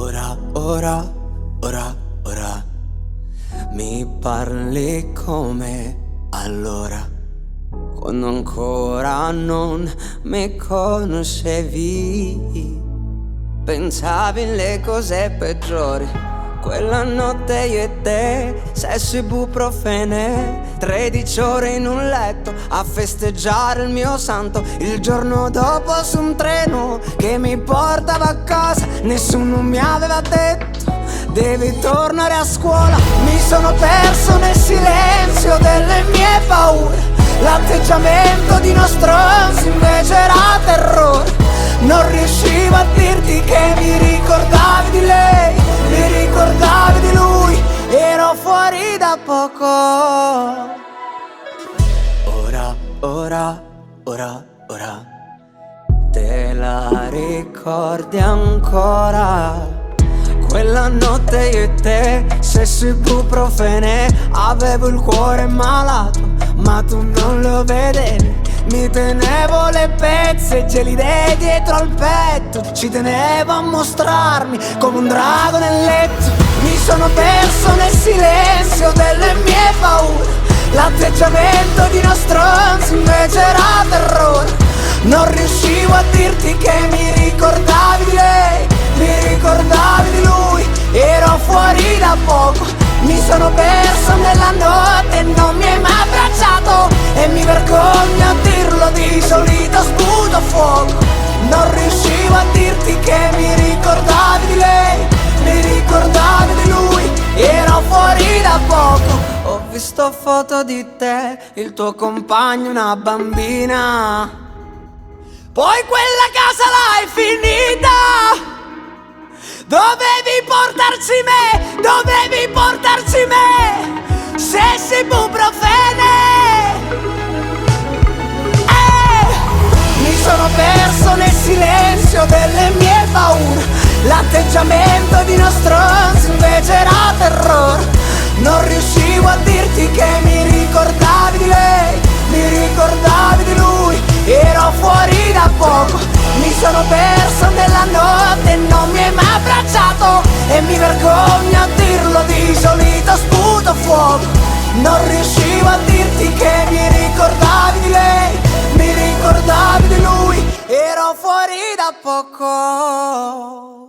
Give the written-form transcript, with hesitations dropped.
Ora, ora, ora, ora mi parli come allora, quando ancora non mi conoscevi. Pensavi le cose peggiori, quella notte io e te, sesso ibuprofene, 13 ore in un letto a festeggiare il mio santo. Il giorno dopo su un treno che mi portava a casa, nessuno mi aveva detto devi tornare a scuola. Mi sono perso nel silenzio delle mie paure, l'atteggiamento di uno stronzo invece era terrore. Non riuscivo a dirti che mi ricordavi di lei, mi ricordavi di lui, ero fuori da poco. Ora, ora, ora, ora, te la ricordi ancora? Quella notte io e te, sesso ibuprofene, avevo il cuore malato, ma tu non lo vedevi. Mi tenevo le pezze gelide dietro al petto, ci tenevo a mostrarmi come un drago nel letto. Mi sono perso nel silenzio delle mie paure, l'atteggiamento di uno stronzo invece era terrore. Non riuscivo a dirti che mi ricordavi di lei, mi ricordavi di lui, ero fuori da poco. Mi sono perso nella notte e non mi hai mai abbracciato, e mi vergogno a dirlo, di solito sputo fuoco. Non riuscivo a dirti che mi ricordavi di lei, mi ricordavi di lui, ero fuori da poco. Ho visto foto di te, il tuo compagno, una bambina, poi quella casa l'hai finita. Dovevi portarci me, dovevi portarci me, sesso ibuprofene. Mi sono perso nel silenzio delle mie paure, l'atteggiamento di uno stronzo invece era terrore. Non riuscivo a dirti che mi ricordavi di lei, mi ricordavi di lui, ero fuori da poco. Mi sono perso nella notte e non mi hai mai abbracciato, e mi vergogno a dirlo, di solito sputo fuoco. Non riuscivo a dirti che mi ricordavi di lei, mi ricordavi di lui, ero fuori da poco.